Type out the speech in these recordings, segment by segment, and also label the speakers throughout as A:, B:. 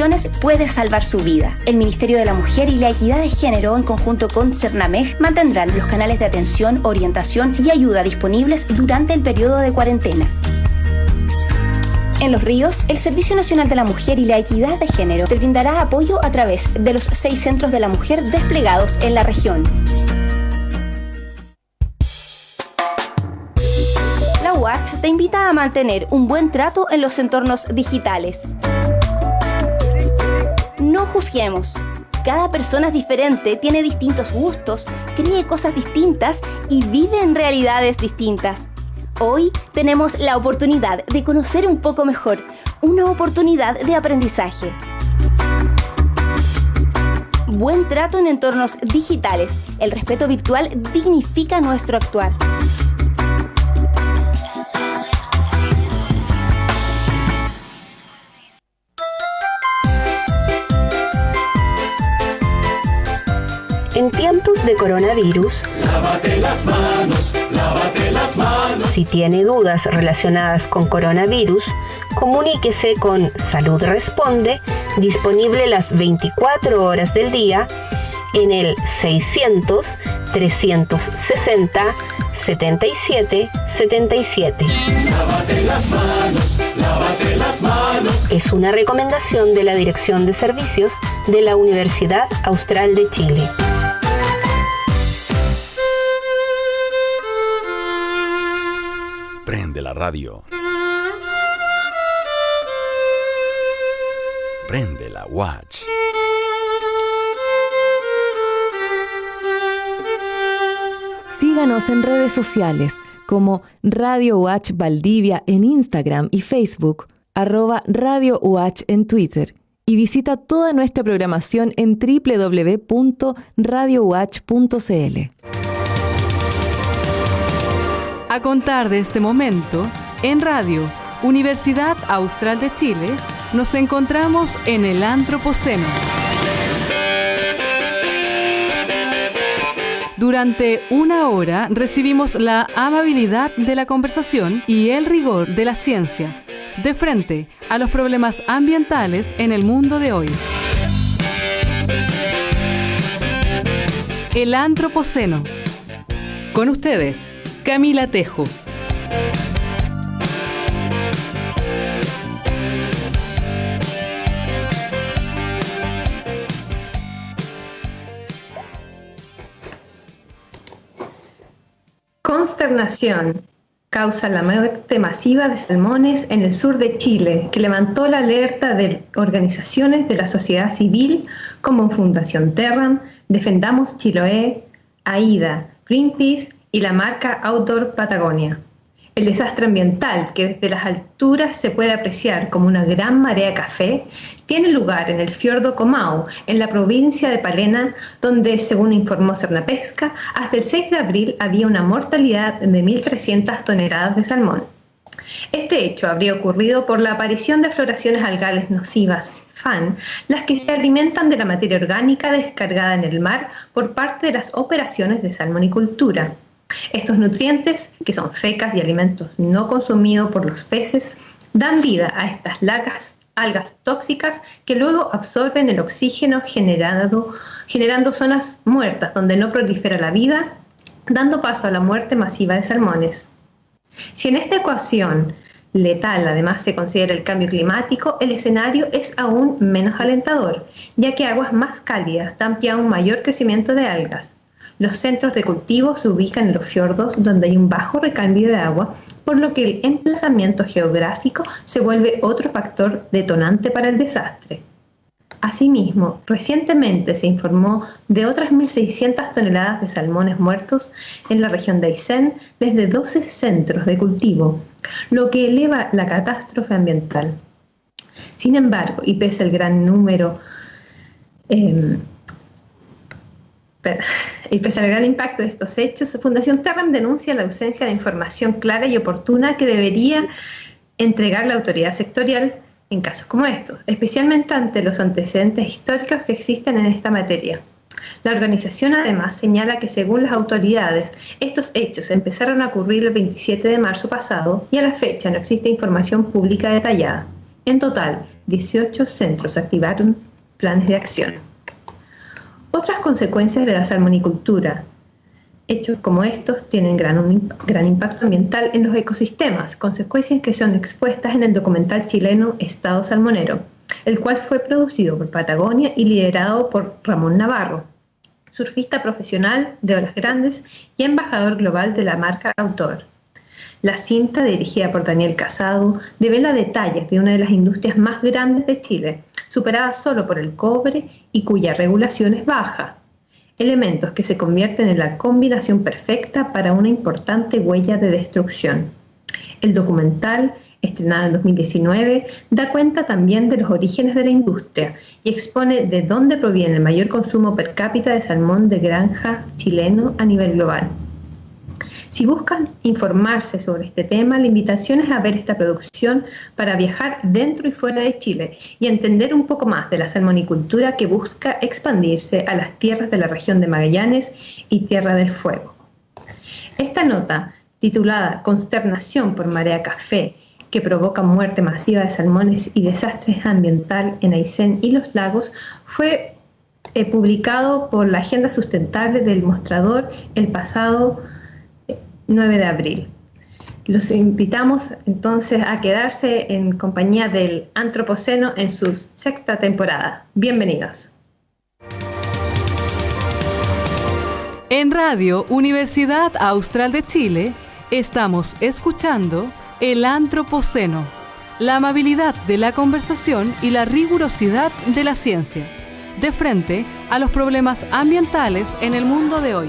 A: intervenciones puede salvar su vida. El Ministerio de la Mujer y la Equidad de Género, en conjunto con Cernamej, mantendrán los canales de atención, orientación y ayuda disponibles durante el periodo de cuarentena. En Los Ríos, el Servicio Nacional de la Mujer y la Equidad de Género te brindará apoyo a través de los 6 centros de la mujer desplegados en la región. La UACH te invita a mantener un buen trato en los entornos digitales. No juzguemos. Cada persona es diferente, tiene distintos gustos, cree cosas distintas y vive en realidades distintas. Hoy tenemos la oportunidad de conocer un poco mejor, una oportunidad de aprendizaje. Buen trato en entornos digitales. El respeto virtual dignifica nuestro actuar.
B: En tiempos de coronavirus,
C: lávate las manos, lávate las manos.
B: Si tiene dudas relacionadas con coronavirus, comuníquese con Salud Responde, disponible las 24 horas del día, en el 600-360-77-77.
C: Lávate las manos, lávate las manos.
B: Es una recomendación de la Dirección de Servicios de la Universidad Austral de Chile.
D: Prende la radio. Prende la Watch.
E: Síganos en redes sociales como Radio Watch Valdivia en Instagram y Facebook, @Radio Watch en Twitter, y visita toda nuestra programación en www.radiowatch.cl.
F: A contar de este momento, en Radio Universidad Austral de Chile, nos encontramos en el Antropoceno. Durante una hora recibimos la amabilidad de la conversación y el rigor de la ciencia, de frente a los problemas ambientales en el mundo de hoy. El Antropoceno. Con ustedes, Camila Tejo.
G: Consternación causa la muerte masiva de salmones en el sur de Chile, que levantó la alerta de organizaciones de la sociedad civil como Fundación Terram, Defendamos Chiloé, AIDA, Greenpeace y la marca Outdoor Patagonia. El desastre ambiental, que desde las alturas se puede apreciar como una gran marea café, tiene lugar en el fiordo Comau, en la provincia de Palena, donde, según informó Cernapesca, hasta el 6 de abril había una mortalidad de 1.300 toneladas de salmón. Este hecho habría ocurrido por la aparición de floraciones algales nocivas, FAN, las que se alimentan de la materia orgánica descargada en el mar por parte de las operaciones de salmonicultura. Estos nutrientes, que son fecas y alimentos no consumidos por los peces, dan vida a estas algas tóxicas que luego absorben el oxígeno generando zonas muertas donde no prolifera la vida, dando paso a la muerte masiva de salmones. Si en esta ecuación letal además se considera el cambio climático, el escenario es aún menos alentador, ya que aguas más cálidas dan pie a un mayor crecimiento de algas. Los centros de cultivo se ubican en los fiordos donde hay un bajo recambio de agua, por lo que el emplazamiento geográfico se vuelve otro factor detonante para el desastre. Asimismo, recientemente se informó de otras 1.600 toneladas de salmones muertos en la región de Aysén desde 12 centros de cultivo, lo que eleva la catástrofe ambiental. Sin embargo, y pese al gran número y pese al gran impacto de estos hechos, Fundación Terram denuncia la ausencia de información clara y oportuna que debería entregar la autoridad sectorial en casos como estos, especialmente ante los antecedentes históricos que existen en esta materia. La organización además señala que según las autoridades, estos hechos empezaron a ocurrir el 27 de marzo pasado y a la fecha no existe información pública detallada. En total, 18 centros activaron planes de acción. Otras consecuencias de la salmonicultura. Hechos como estos tienen gran impacto ambiental en los ecosistemas, consecuencias que son expuestas en el documental chileno Estado Salmonero, el cual fue producido por Patagonia y liderado por Ramón Navarro, surfista profesional de olas grandes y embajador global de la marca Autor. La cinta, dirigida por Daniel Casado, devela detalles de una de las industrias más grandes de Chile, superada solo por el cobre y cuya regulación es baja. Elementos que se convierten en la combinación perfecta para una importante huella de destrucción. El documental, estrenado en 2019, da cuenta también de los orígenes de la industria y expone de dónde proviene el mayor consumo per cápita de salmón de granja chileno a nivel global. Si buscan informarse sobre este tema, la invitación es a ver esta producción para viajar dentro y fuera de Chile y entender un poco más de la salmonicultura que busca expandirse a las tierras de la región de Magallanes y Tierra del Fuego. Esta nota, titulada Consternación por marea café, que provoca muerte masiva de salmones y desastres ambiental en Aysén y los lagos, fue publicado por la Agenda Sustentable del Mostrador el pasado 9 de abril. Los invitamos entonces a quedarse en compañía del Antropoceno en su 6ª temporada. Bienvenidos.
F: En Radio Universidad Austral de Chile estamos escuchando El Antropoceno, la amabilidad de la conversación y la rigurosidad de la ciencia, de frente a los problemas ambientales en el mundo de hoy.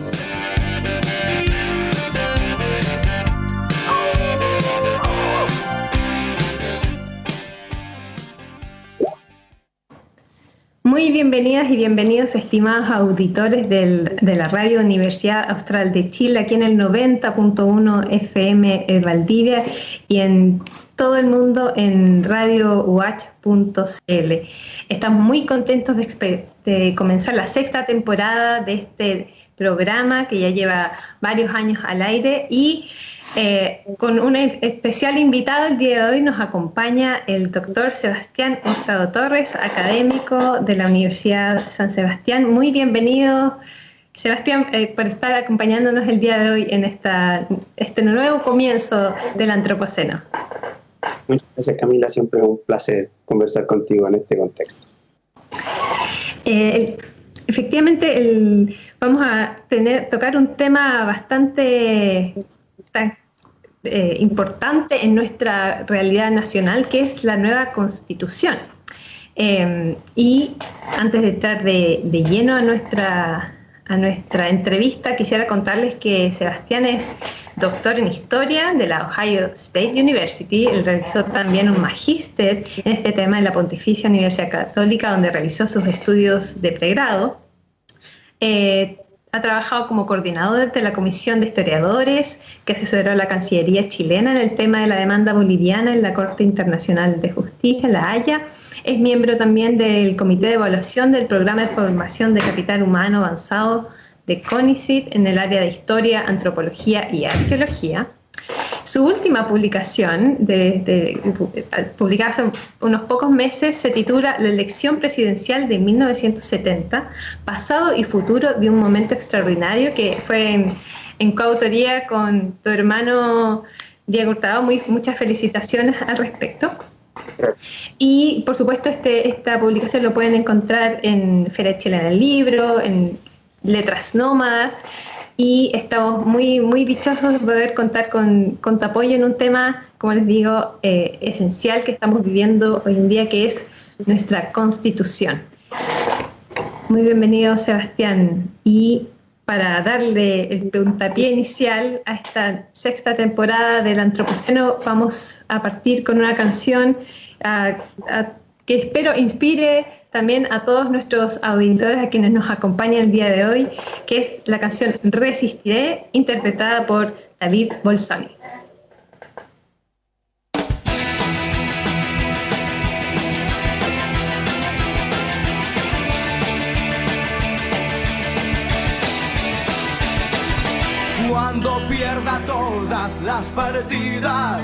G: Muy bienvenidas y bienvenidos, estimados auditores de la Radio Universidad Austral de Chile, aquí en el 90.1 FM Valdivia y en todo el mundo en radiowatch.cl. Estamos muy contentos de comenzar la 6ª temporada de este programa que ya lleva varios años al aire y con un especial invitado. El día de hoy nos acompaña el doctor Sebastián Hurtado Torres, académico de la Universidad San Sebastián. Muy bienvenido, Sebastián, por estar acompañándonos el día de hoy en este nuevo comienzo del Antropoceno.
H: Muchas gracias, Camila. Siempre es un placer conversar contigo en este contexto.
G: Efectivamente, vamos a tocar un tema bastante importante en nuestra realidad nacional, que es la nueva Constitución. Y antes de entrar de lleno a nuestra entrevista, quisiera contarles que Sebastián es doctor en Historia de la Ohio State University. Él realizó también un magíster en este tema en la Pontificia Universidad Católica, donde realizó sus estudios de pregrado. Ha trabajado como coordinador de la Comisión de Historiadores que asesoró a la Cancillería chilena en el tema de la demanda boliviana en la Corte Internacional de Justicia, La Haya. Es miembro también del Comité de Evaluación del Programa de Formación de Capital Humano Avanzado de CONICYT en el área de Historia, Antropología y Arqueología. Su última publicación, publicada hace unos pocos meses, se titula La elección presidencial de 1970, pasado y futuro de un momento extraordinario, que fue en coautoría con tu hermano Diego Hurtado. Muchas felicitaciones al respecto. Y por supuesto esta publicación lo pueden encontrar en Feria Chilena del Libro, en Letras Nómadas, y estamos muy, muy dichosos de poder contar con tu apoyo en un tema, como les digo, esencial que estamos viviendo hoy en día, que es nuestra Constitución. Muy bienvenido, Sebastián. Y para darle el puntapié inicial a esta 6ª temporada del Antropoceno, vamos a partir con una canción que espero inspire también a todos nuestros auditores, a quienes nos acompañan el día de hoy, que es la canción Resistiré, interpretada por David Bolsoni.
C: Cuando pierda todas las partidas,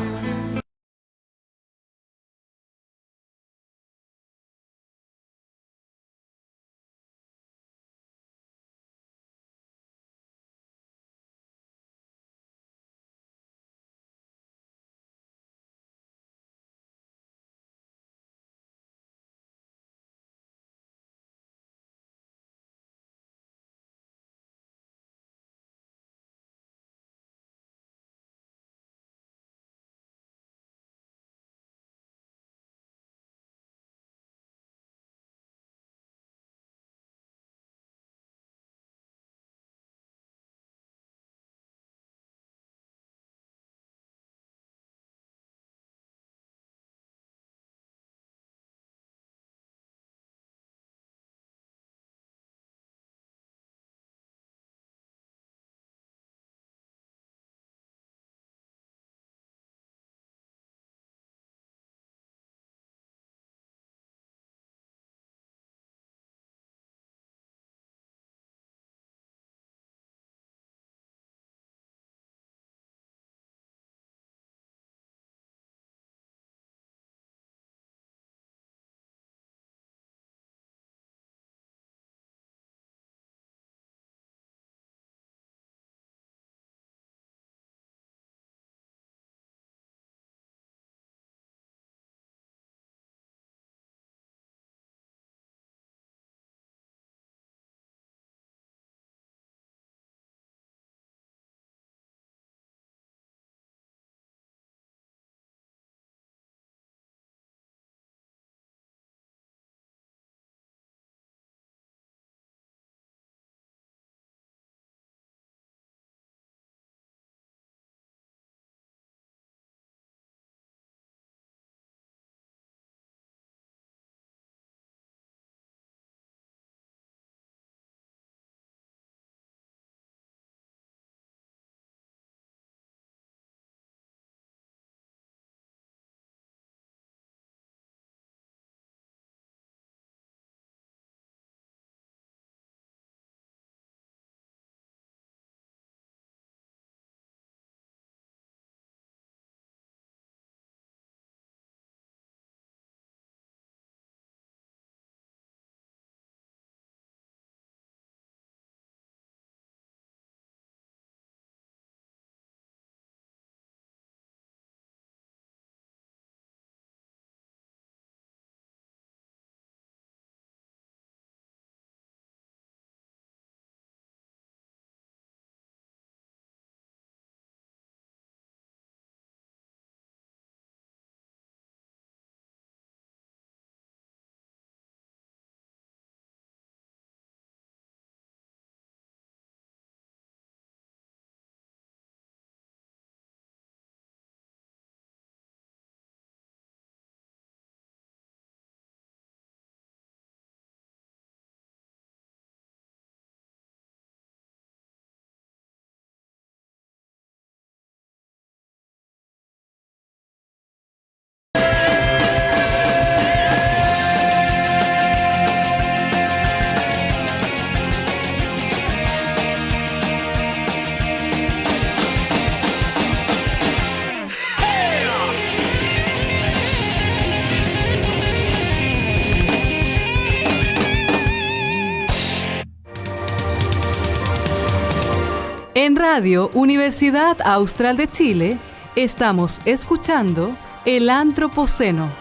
F: En Radio Universidad Austral de Chile estamos escuchando El Antropoceno,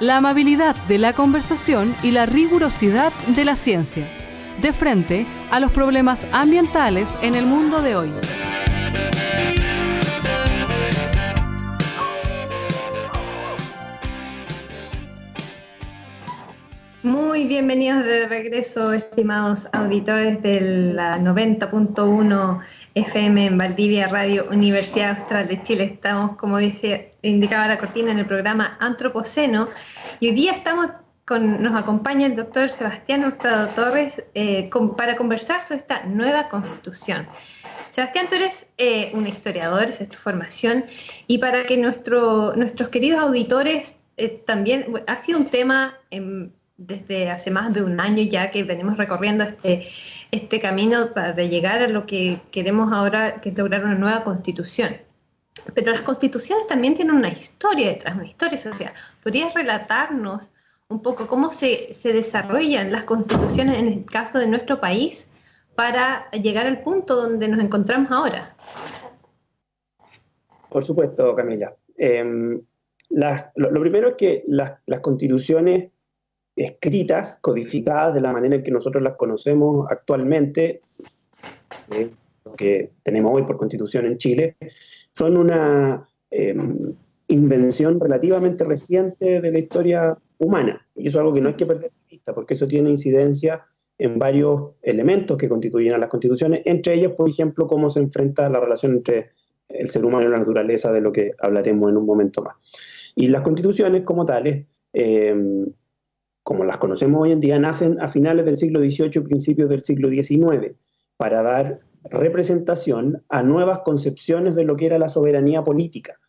F: la amabilidad de la conversación y la rigurosidad de la ciencia, de frente a los problemas ambientales en el mundo de hoy.
G: Muy bienvenidos de regreso, estimados auditores de la 90.1 FM en Valdivia, Radio Universidad Austral de Chile. Estamos, como indicaba la cortina, en el programa Antropoceno, y hoy día nos acompaña el doctor Sebastián Hurtado Torres para conversar sobre esta nueva constitución. Sebastián, tú eres un historiador, esa es tu formación, y para que nuestros queridos auditores también, ha sido un tema desde hace más de un año ya que venimos recorriendo este camino para llegar a lo que queremos ahora, que es lograr una nueva constitución. Pero las constituciones también tienen una historia detrás, una historia social. ¿Podrías relatarnos un poco cómo se desarrollan las constituciones en el caso de nuestro país para llegar al punto donde nos encontramos ahora?
H: Por supuesto, Camila. Lo primero es que las constituciones escritas, codificadas de la manera en que nosotros las conocemos actualmente, lo que tenemos hoy por constitución en Chile, son una invención relativamente reciente de la historia humana. Y eso es algo que no hay que perder de vista, porque eso tiene incidencia en varios elementos que constituyen a las constituciones, entre ellos, por ejemplo, cómo se enfrenta la relación entre el ser humano y la naturaleza, de lo que hablaremos en un momento más. Y las constituciones como tales, como las conocemos hoy en día, nacen a finales del siglo XVIII y principios del siglo XIX, para dar representación a nuevas concepciones de lo que era la soberanía política.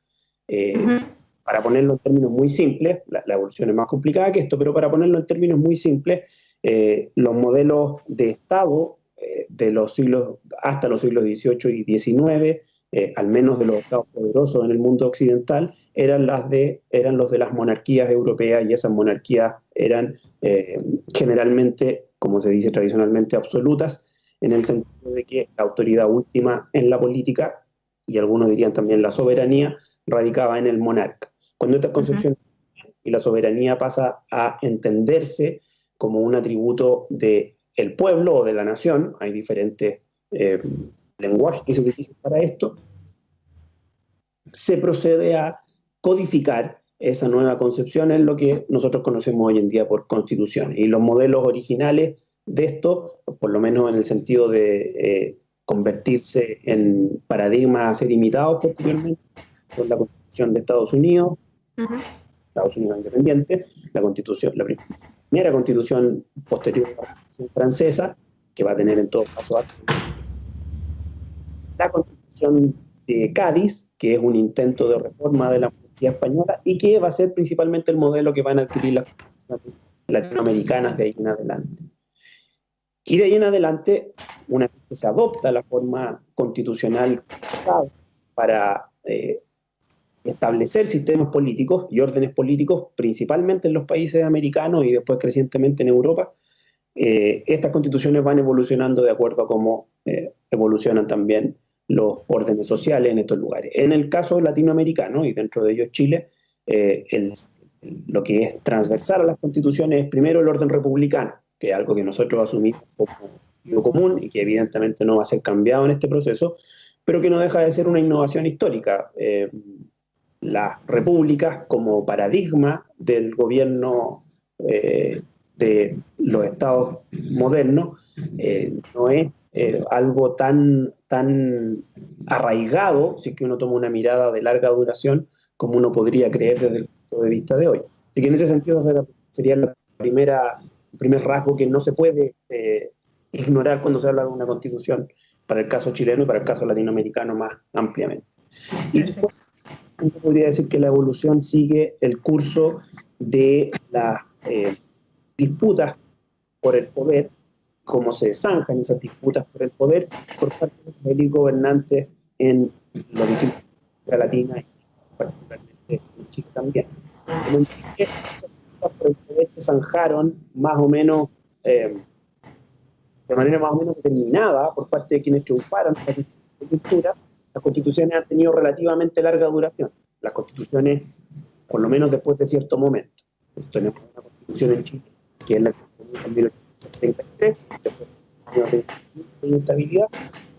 H: Para ponerlo en términos muy simples, la evolución es más complicada que esto, pero para ponerlo en términos muy simples, los modelos de Estado de los siglos, hasta los siglos XVIII y XIX, al menos de los estados poderosos en el mundo occidental, eran los de las monarquías europeas, y esas monarquías eran generalmente, como se dice tradicionalmente, absolutas, en el sentido de que la autoridad última en la política, y algunos dirían también la soberanía, radicaba en el monarca. Cuando esta concepción y la soberanía pasa a entenderse como un atributo del pueblo o de la nación, hay diferentes lenguajes que se utilizan para esto, se procede a codificar esa nueva concepción en lo que nosotros conocemos hoy en día por constituciones. Y los modelos originales de esto, por lo menos en el sentido de convertirse en paradigmas a ser imitados posteriormente, son la Constitución de Estados Unidos, Estados Unidos independiente, la primera constitución posterior a la Constitución francesa, que va a tener en todo caso la Constitución de Cádiz, que es un intento de reforma de la monarquía española y que va a ser principalmente el modelo que van a adquirir las constituciones latinoamericanas de ahí en adelante. Y de ahí en adelante, una vez que se adopta la forma constitucional para establecer sistemas políticos y órdenes políticos, principalmente en los países americanos y después crecientemente en Europa, estas constituciones van evolucionando de acuerdo a cómo evolucionan también los órdenes sociales en estos lugares. En el caso latinoamericano, y dentro de ellos Chile, lo que es transversal a las constituciones es primero el orden republicano, que es algo que nosotros asumimos como lo común y que evidentemente no va a ser cambiado en este proceso, pero que no deja de ser una innovación histórica. Las repúblicas como paradigma del gobierno de los estados modernos no es algo tan arraigado, si es que uno toma una mirada de larga duración, como uno podría creer desde el punto de vista de hoy. Así que en ese sentido sería el primer rasgo que no se puede ignorar cuando se habla de una constitución, para el caso chileno y para el caso latinoamericano más ampliamente. Y después, uno podría decir que la evolución sigue el curso de las disputas por el poder, cómo se zanjan esas disputas por el poder por parte de los élites gobernantes en los distintos países de América Latina y particularmente en Chile también. En Chile, esas disputas por el poder se zanjaron más o menos de manera más o menos determinada por parte de quienes triunfaron en las distintas cultura, las constituciones han tenido relativamente larga duración. Las constituciones, por lo menos después de cierto momento. Entonces, tenemos una constitución en Chile, que es la constitución de 1833, después de años de inestabilidad.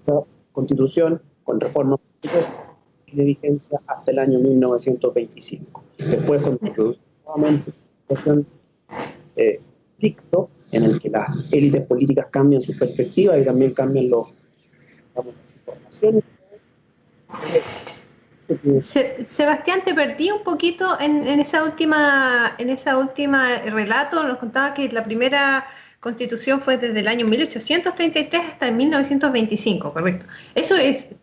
H: Esa constitución, con reformas tiene vigencia hasta el año 1925. Después constituyó nuevamente una situación conflicto en el que las élites políticas cambian su perspectiva y también cambian las informaciones.
G: Sebastián, te perdí un poquito en esa última relato. Nos contaba que la primera constitución fue desde el año 1833 hasta el 1925, ¿correcto? Eso es,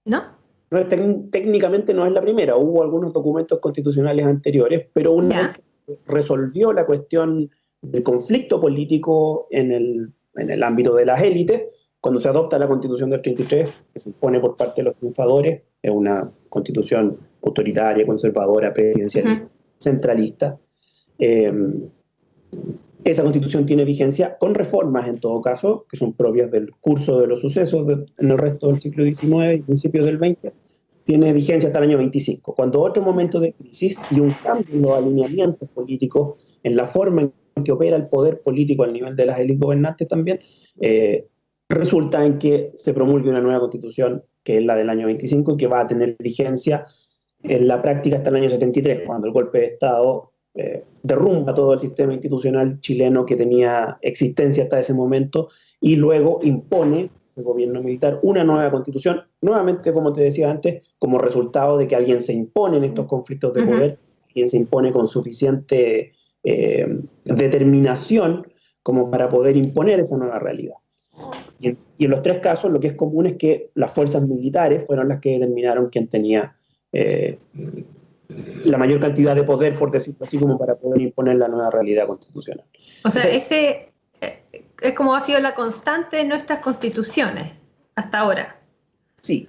G: ¿no?
H: No, técnicamente no es la primera, hubo algunos documentos constitucionales anteriores, pero una vez que se resolvió la cuestión del conflicto político en el ámbito de las élites, cuando se adopta la Constitución del 33, que se impone por parte de los triunfadores, es una constitución autoritaria, conservadora, presidencialista, centralista. Esa constitución tiene vigencia con reformas, en todo caso, que son propias del curso de los sucesos en el resto del siglo XIX y principios del XX. Tiene vigencia hasta el año 25. Cuando otro momento de crisis y un cambio en los alineamientos políticos, en la forma en que opera el poder político al nivel de las élites gobernantes también, resulta en que se promulgue una nueva constitución, que es la del año 25, y que va a tener vigencia en la práctica hasta el año 73, cuando el golpe de Estado derrumba todo el sistema institucional chileno que tenía existencia hasta ese momento, y luego impone el gobierno militar una nueva constitución, nuevamente, como te decía antes, como resultado de que alguien se impone en estos conflictos de poder, alguien se impone con suficiente determinación como para poder imponer esa nueva realidad. Y en los tres casos lo que es común es que las fuerzas militares fueron las que determinaron quién tenía la mayor cantidad de poder, por decirlo así, como para poder imponer la nueva realidad constitucional.
G: O sea, ese es como ha sido la constante de nuestras constituciones hasta ahora.
H: Sí.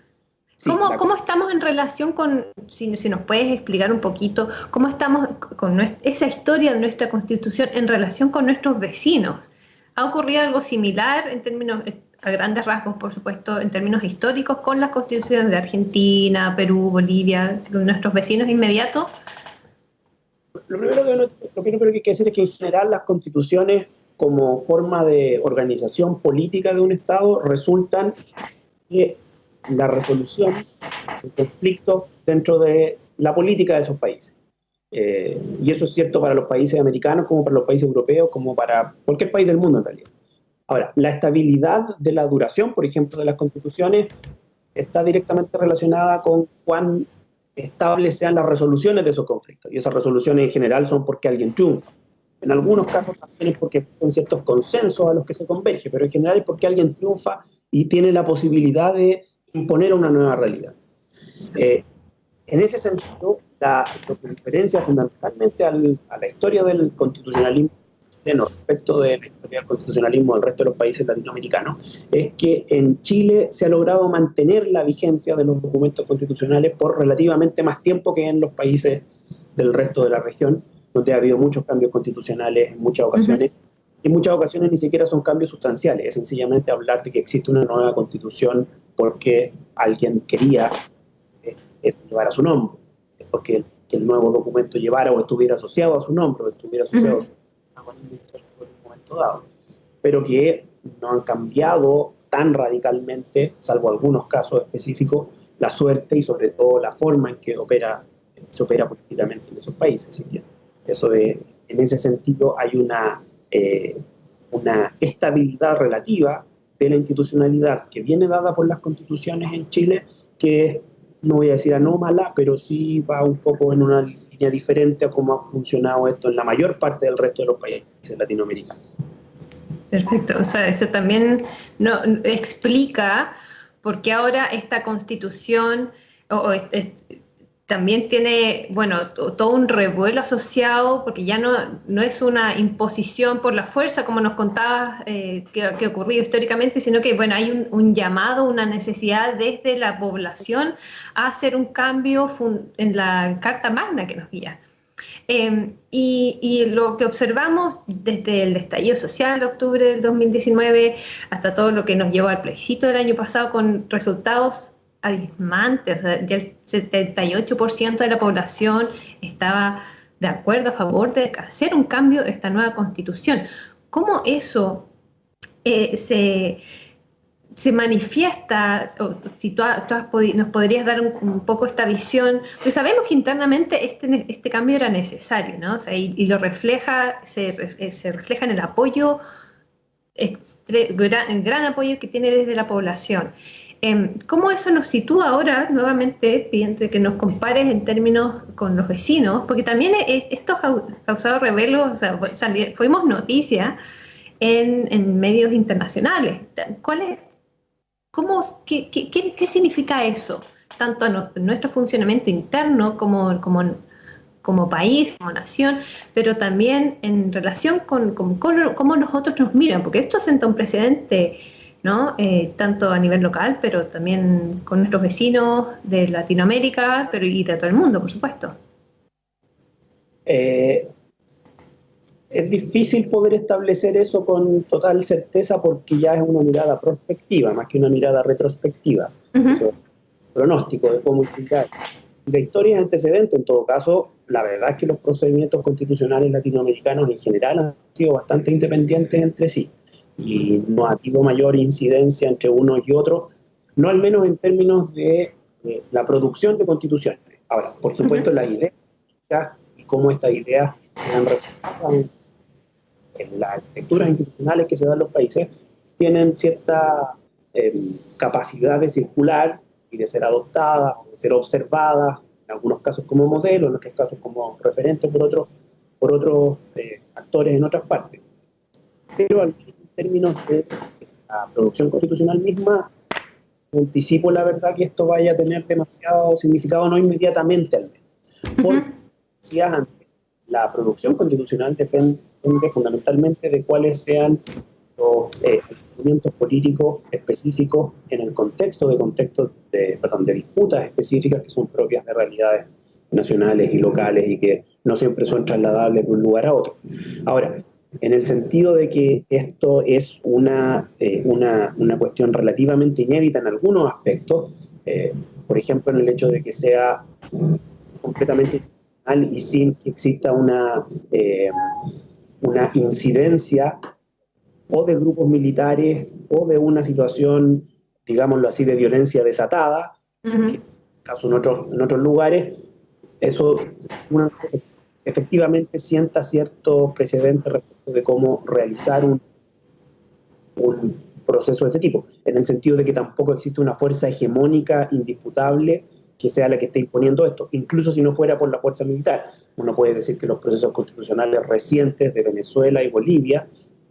G: ¿Cómo estamos en relación con, si nos puedes explicar un poquito, cómo estamos con esa historia de nuestra constitución en relación con nuestros vecinos? ¿Ha ocurrido algo similar en términos, a grandes rasgos, por supuesto, en términos históricos, con las constituciones de Argentina, Perú, Bolivia, con nuestros vecinos inmediatos?
H: Lo primero que hay que decir es que en general las constituciones, como forma de organización política de un Estado, resultan de la resolución de conflictos dentro de la política de esos países. Y eso es cierto para los países americanos, como para los países europeos, como para cualquier país del mundo en realidad. Ahora, la estabilidad de la duración, por ejemplo, de las constituciones está directamente relacionada con cuán estables sean las resoluciones de esos conflictos. Y esas resoluciones en general son porque alguien triunfa. En algunos casos también es porque existen ciertos consensos a los que se converge, pero en general es porque alguien triunfa y tiene la posibilidad de imponer una nueva realidad. En ese sentido, lo que diferencia fundamentalmente a la historia del constitucionalismo chileno respecto de la historia del constitucionalismo del resto de los países latinoamericanos es que en Chile se ha logrado mantener la vigencia de los documentos constitucionales por relativamente más tiempo que en los países del resto de la región, donde ha habido muchos cambios constitucionales en muchas ocasiones. En muchas ocasiones ni siquiera son cambios sustanciales, es sencillamente hablar de que existe una nueva constitución porque alguien quería llevar a su nombre, porque el nuevo documento llevara o estuviera asociado a su nombre, o estuviera asociado a su en un momento dado, pero que no han cambiado tan radicalmente, salvo algunos casos específicos, la suerte y sobre todo la forma en que se opera políticamente en esos países. En ese sentido hay una estabilidad relativa de la institucionalidad que viene dada por las constituciones en Chile, que no voy a decir anómala, pero sí va un poco en una línea diferente a cómo ha funcionado esto en la mayor parte del resto de los países latinoamericanos.
G: Perfecto, o sea, eso también explica por qué ahora esta constitución también tiene, todo un revuelo asociado, porque ya no es una imposición por la fuerza, como nos contabas que ha ocurrido históricamente, sino que, hay un llamado, una necesidad desde la población a hacer un cambio en la Carta Magna que nos guía. Y lo que observamos desde el estallido social de octubre del 2019 hasta todo lo que nos llevó al plebiscito del año pasado con resultados abismantes, o sea, ya el 78% de la población estaba de acuerdo, a favor de hacer un cambio de esta nueva constitución. ¿Cómo eso se manifiesta, o si tú nos podrías dar un poco esta visión? Pues sabemos que internamente este cambio era necesario, ¿no? O sea, y lo refleja, se refleja en el apoyo, el gran apoyo que tiene desde la población. ¿Cómo eso nos sitúa ahora, nuevamente, pidiendo que nos compares en términos con los vecinos? Porque también esto ha causado revuelos, o sea, fuimos noticia en medios internacionales. ¿Qué significa eso? Tanto en nuestro funcionamiento interno como país, como nación, pero también en relación con cómo nosotros nos miran, porque esto senta un precedente, ¿no? Tanto a nivel local, pero también con nuestros vecinos de Latinoamérica, y de todo el mundo, por supuesto.
H: Es difícil poder establecer eso con total certeza porque ya es una mirada prospectiva, más que una mirada retrospectiva. Eso es pronóstico de cómo llegar. De historias antecedentes, en todo caso, la verdad es que los procedimientos constitucionales latinoamericanos en general han sido bastante independientes entre sí y no ha habido mayor incidencia entre uno y otro, no al menos en términos de la producción de constituciones. Ahora, por supuesto, las ideas y cómo estas ideas quedan reflejadas en las arquitecturas institucionales que se dan en los países tienen cierta capacidad de circular y de ser adoptadas, de ser observadas, en algunos casos como modelo, en otros casos como referente por otros actores en otras partes. Pero en términos de la producción constitucional misma, anticipo la verdad que esto vaya a tener demasiado significado, no inmediatamente al menos. Porque, decía antes, la producción constitucional depende fundamentalmente de cuáles sean los movimientos políticos específicos en el contexto de disputas específicas que son propias de realidades nacionales y locales y que no siempre son trasladables de un lugar a otro. Ahora, en el sentido de que esto es una cuestión relativamente inédita en algunos aspectos, por ejemplo, en el hecho de que sea completamente y sin que exista una incidencia o de grupos militares o de una situación, digámoslo así, de violencia desatada, que en caso en otros lugares, eso efectivamente sienta cierto precedente respecto de cómo realizar un proceso de este tipo, en el sentido de que tampoco existe una fuerza hegemónica indisputable que sea la que esté imponiendo esto, incluso si no fuera por la fuerza militar. Uno puede decir que los procesos constitucionales recientes de Venezuela y Bolivia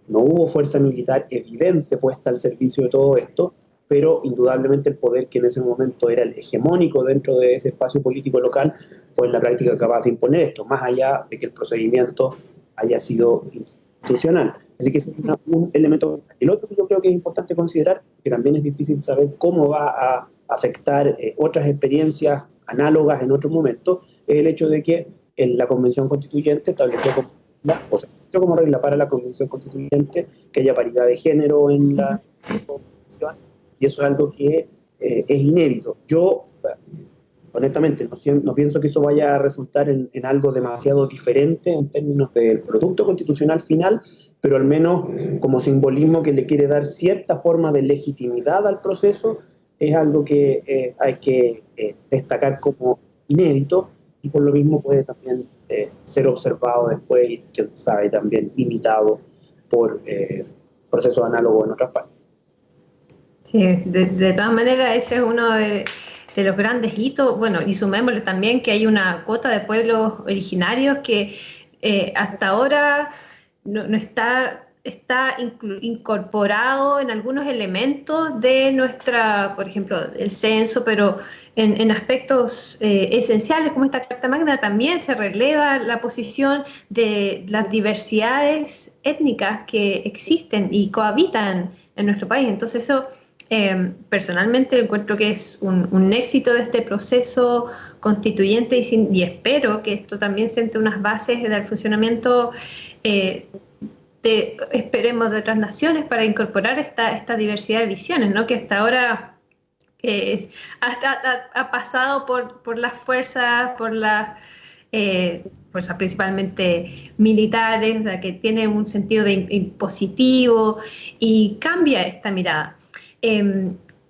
H: no hubo fuerza militar evidente puesta al servicio de todo esto, pero indudablemente el poder que en ese momento era el hegemónico dentro de ese espacio político local fue en la práctica capaz de imponer esto, más allá de que el procedimiento haya sido institucional. Así que ese es un elemento. El otro que yo creo que es importante considerar, que también es difícil saber cómo va a afectar otras experiencias análogas en otros momentos, es el hecho de que la Convención Constituyente estableció como regla para la Convención Constituyente que haya paridad de género en la Convención, y eso es algo que es inédito. Yo, honestamente, no pienso que eso vaya a resultar en algo demasiado diferente en términos del producto constitucional final, pero al menos como simbolismo que le quiere dar cierta forma de legitimidad al proceso, es algo que hay que destacar como inédito, y por lo mismo puede también ser observado después y, quién sabe, también imitado por procesos análogos en otras partes.
G: Sí, de todas maneras ese es uno de los grandes hitos. Bueno, y sumémosle también que hay una cuota de pueblos originarios que hasta ahora no está incorporado en algunos elementos de nuestra, por ejemplo, el censo, pero en aspectos esenciales como esta Carta Magna también se releva la posición de las diversidades étnicas que existen y cohabitan en nuestro país. Entonces eso Personalmente encuentro que es un éxito de este proceso constituyente y espero que esto también siente unas bases del funcionamiento esperemos de otras naciones para incorporar esta diversidad de visiones, ¿no? Que hasta ahora ha pasado por las fuerzas, por las fuerzas principalmente militares, o sea, que tiene un sentido de impositivo y cambia esta mirada.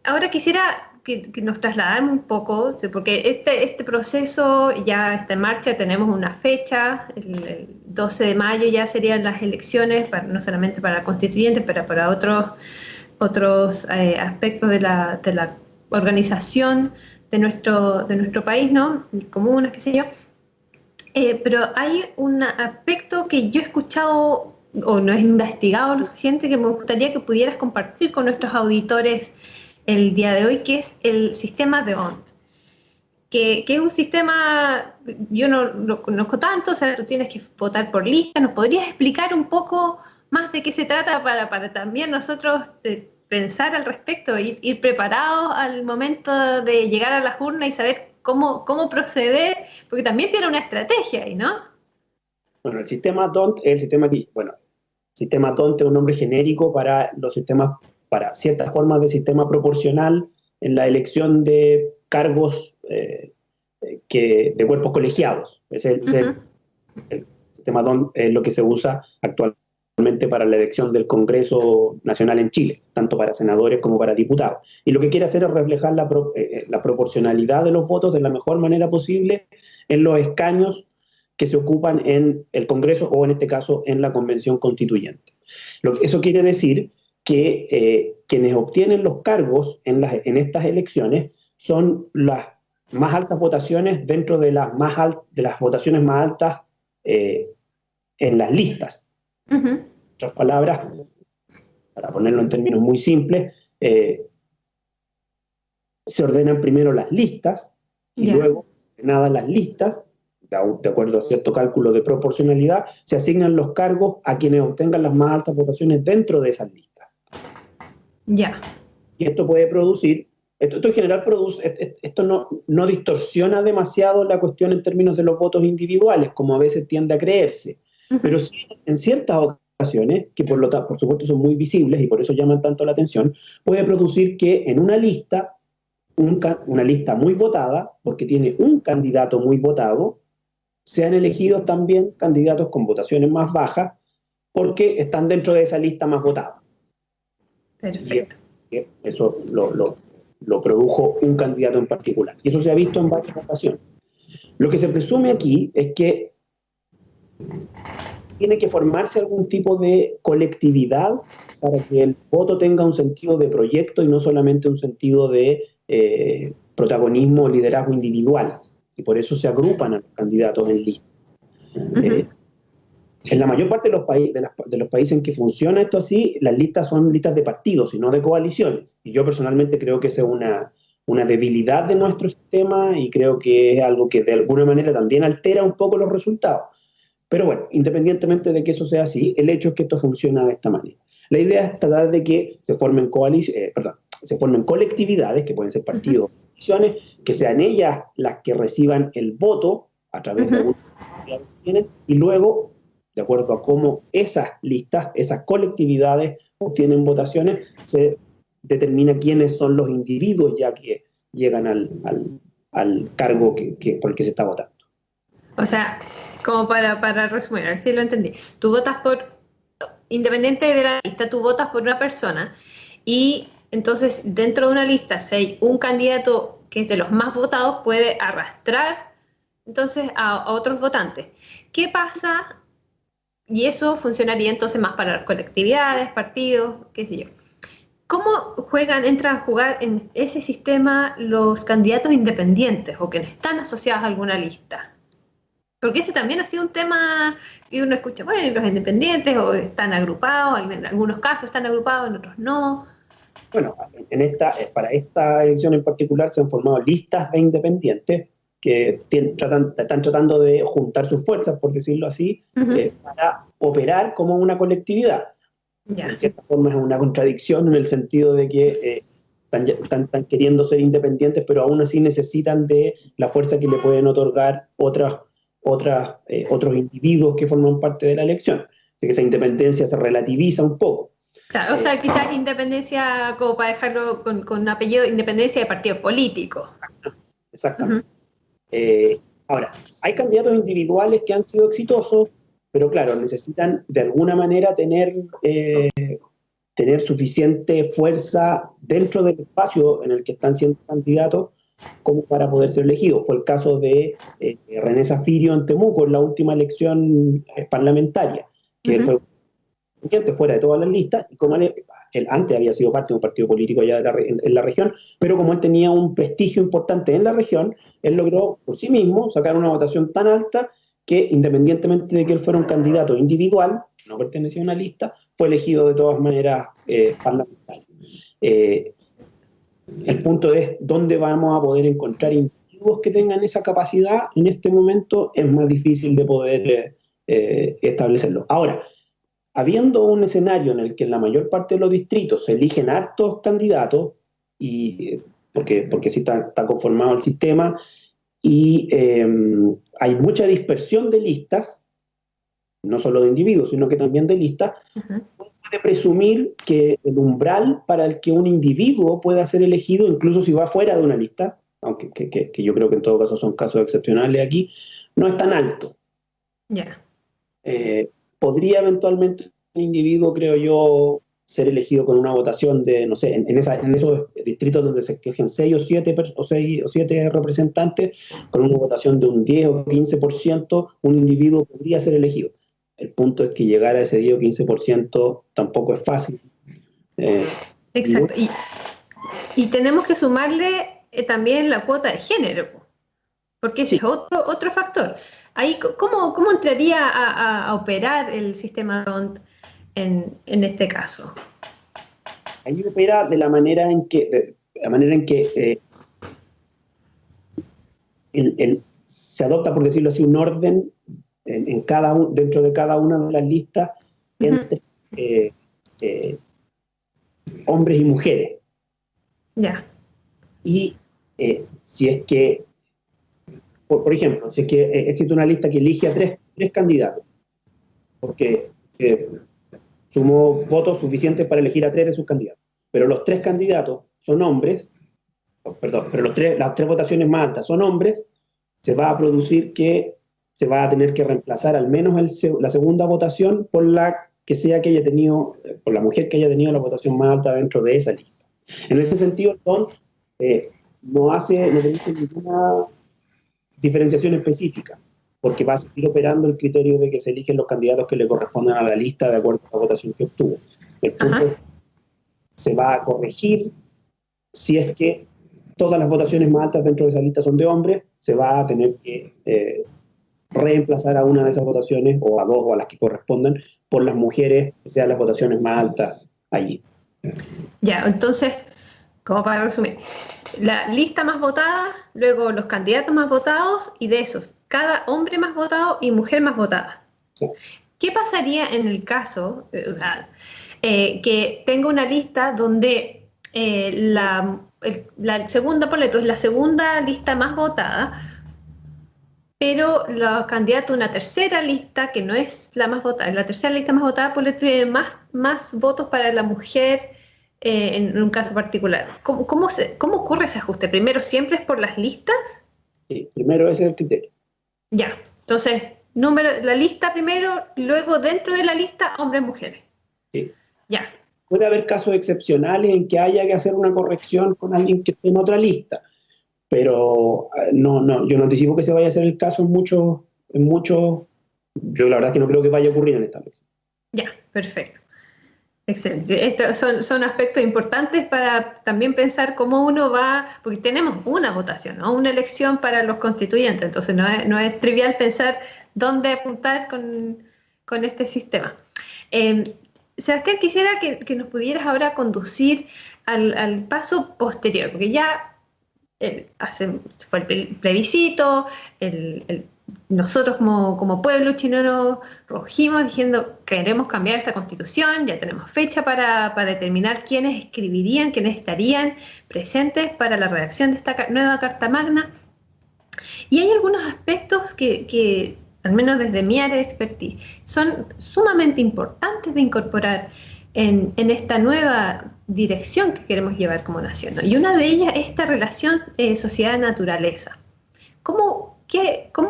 G: Ahora quisiera que nos trasladáramos un poco, porque este proceso ya está en marcha, tenemos una fecha, el 12 de mayo ya serían las elecciones, no solamente para la constituyente, pero para otros aspectos de la organización de nuestro país, ¿no? Comunas, qué sé yo. Pero hay un aspecto que yo he escuchado o no he investigado lo suficiente que me gustaría que pudieras compartir con nuestros auditores el día de hoy, que es el sistema DONT, que es un sistema, yo no lo conozco tanto, o sea, tú tienes que votar por lista. ¿Nos podrías explicar un poco más de qué se trata para también nosotros pensar al respecto, ir preparados al momento de llegar a las urnas y saber cómo proceder, porque también tiene una estrategia ahí, ¿no?
H: Bueno, el sistema DONT es el sistema que, sistema DONT es un nombre genérico para los sistemas, para ciertas formas de sistema proporcional en la elección de cargos de cuerpos colegiados. El sistema DONT es lo que se usa actualmente para la elección del Congreso Nacional en Chile, tanto para senadores como para diputados. Y lo que quiere hacer es reflejar la proporcionalidad de los votos de la mejor manera posible en los escaños que se ocupan en el Congreso o, en este caso, en la Convención Constituyente. Eso quiere decir que quienes obtienen los cargos en estas elecciones son las más altas votaciones dentro de las votaciones más altas en las listas. En otras palabras, para ponerlo en términos muy simples, se ordenan primero las listas y luego, ordenadas las listas, de acuerdo a cierto cálculo de proporcionalidad, se asignan los cargos a quienes obtengan las más altas votaciones dentro de esas listas. Y esto puede producir, esto en general esto no distorsiona demasiado la cuestión en términos de los votos individuales, como a veces tiende a creerse, pero sí en ciertas ocasiones, que por supuesto son muy visibles y por eso llaman tanto la atención, puede producir que en una lista, una lista muy votada, porque tiene un candidato muy votado, sean elegidos también candidatos con votaciones más bajas, porque están dentro de esa lista más votada.
G: Perfecto.
H: Y eso lo produjo un candidato en particular. Y eso se ha visto en varias ocasiones. Lo que se presume aquí es que tiene que formarse algún tipo de colectividad para que el voto tenga un sentido de proyecto y no solamente un sentido de protagonismo o liderazgo individual. Y por eso se agrupan a los candidatos en listas. En la mayor parte de los países en que funciona esto así, las listas son listas de partidos y no de coaliciones. Y yo personalmente creo que esa es una debilidad de nuestro sistema y creo que es algo que de alguna manera también altera un poco los resultados. Pero bueno, independientemente de que eso sea así, el hecho es que esto funciona de esta manera. La idea es tratar de que se formen colectividades, que pueden ser partidos o coaliciones, que sean ellas las que reciban el voto a través de algunos que tienen, y luego, de acuerdo a cómo esas listas, esas colectividades obtienen votaciones, se determina quiénes son los individuos ya que llegan al cargo por el que se está votando.
G: O sea, como para resumir, a ver si lo entendí. Tú votas independiente de la lista, tú votas por una persona y entonces dentro de una lista, si hay un candidato que es de los más votados, puede arrastrar entonces a otros votantes. ¿Qué pasa? Y eso funcionaría entonces más para colectividades, partidos, qué sé yo. ¿Cómo entran a jugar en ese sistema los candidatos independientes o que no están asociados a alguna lista? Porque ese también ha sido un tema que uno escucha, bueno, los independientes o están agrupados, en algunos casos están agrupados, en otros no.
H: Bueno, para esta elección en particular se han formado listas de independientes que están tratando de juntar sus fuerzas, por decirlo así, para operar como una colectividad. En cierta forma es una contradicción en el sentido de que están queriendo ser independientes, pero aún así necesitan de la fuerza que le pueden otorgar otros individuos que forman parte de la elección. Así que esa independencia se relativiza un poco.
G: Claro, o sea, quizás independencia, como para dejarlo con un apellido, independencia de partidos políticos.
H: Exactamente. Ahora, hay candidatos individuales que han sido exitosos, pero claro, necesitan de alguna manera tener suficiente fuerza dentro del espacio en el que están siendo candidatos como para poder ser elegidos. Fue el caso de René Zaffirio en Temuco en la última elección parlamentaria, que él fue fuera de todas las listas, y como él antes había sido parte de un partido político allá en la región, pero como él tenía un prestigio importante en la región, él logró por sí mismo sacar una votación tan alta que, independientemente de que él fuera un candidato individual, que no pertenecía a una lista, fue elegido de todas maneras parlamentario. El punto es dónde vamos a poder encontrar individuos que tengan esa capacidad. En este momento es más difícil de poder establecerlo. Ahora, habiendo un escenario en el que en la mayor parte de los distritos se eligen hartos candidatos, y porque sí está conformado el sistema, y hay mucha dispersión de listas, no solo de individuos, sino que también de listas, puede presumir que el umbral para el que un individuo pueda ser elegido, incluso si va fuera de una lista, aunque que yo creo que en todo caso son casos excepcionales aquí, no es tan alto.
G: Ya.
H: Podría eventualmente un individuo, creo yo, ser elegido con una votación de, no sé, en esos distritos donde se quejen 6 o 7 representantes, con una votación de un 10 o 15%, un individuo podría ser elegido. El punto es que llegar a ese 10 o 15% tampoco es fácil.
G: Exacto. Y tenemos que sumarle también la cuota de género, porque ese es otro factor. Ahí, ¿cómo entraría a operar el sistema DONT en este caso?
H: Ahí opera de la manera en que se adopta, por decirlo así, un orden dentro de cada una de las listas entre hombres y mujeres.
G: Ya.
H: Y si es que, por ejemplo, si es que existe una lista que elige a tres candidatos, porque sumó votos suficientes para elegir a 3 de sus candidatos, pero los 3 candidatos son hombres, pero las 3 votaciones más altas son hombres, se va a producir que se va a tener que reemplazar al menos la segunda votación por la mujer que haya tenido la votación más alta dentro de esa lista. En ese sentido, no permite ninguna diferenciación específica, porque va a seguir operando el criterio de que se eligen los candidatos que le corresponden a la lista de acuerdo a la votación que obtuvo. El punto se va a corregir si es que todas las votaciones más altas dentro de esa lista son de hombres, se va a tener que reemplazar a una de esas votaciones, o a 2 o a las que correspondan, por las mujeres que sean las votaciones más altas allí.
G: Ya, entonces, como para resumir, la lista más votada, luego los candidatos más votados, y de esos, cada hombre más votado y mujer más votada.
H: Sí.
G: ¿Qué pasaría en el caso, que tenga una lista donde la segunda, ponle tú, es la segunda lista más votada, pero los candidatos de una tercera lista, que no es la más votada, la tercera lista más votada, ponle tú, tiene más votos para la mujer en un caso particular? ¿Cómo ocurre ese ajuste? ¿Primero siempre es por las listas?
H: Sí, primero ese es el criterio.
G: Ya, entonces, la lista primero, luego dentro de la lista, hombres y mujeres.
H: Sí.
G: Ya.
H: Puede haber casos excepcionales en que haya que hacer una corrección con alguien que esté en otra lista, pero yo no anticipo que se vaya a hacer el caso en muchos, yo la verdad es que no creo que vaya a ocurrir en esta elección.
G: Ya, perfecto. Excelente. Estos son aspectos importantes para también pensar cómo uno va, porque tenemos una votación, ¿no? Una elección para los constituyentes, entonces no es trivial pensar dónde apuntar con este sistema. Sebastián, quisiera que nos pudieras ahora conducir al paso posterior, porque ya fue el plebiscito, nosotros como pueblo chileno rugimos diciendo queremos cambiar esta constitución, ya tenemos fecha para determinar quiénes escribirían, quiénes estarían presentes para la redacción de esta nueva Carta Magna. Y hay algunos aspectos que al menos desde mi área de expertise, son sumamente importantes de incorporar en esta nueva dirección que queremos llevar como nación, ¿no? Y una de ellas es esta relación sociedad-naturaleza. ¿Cómo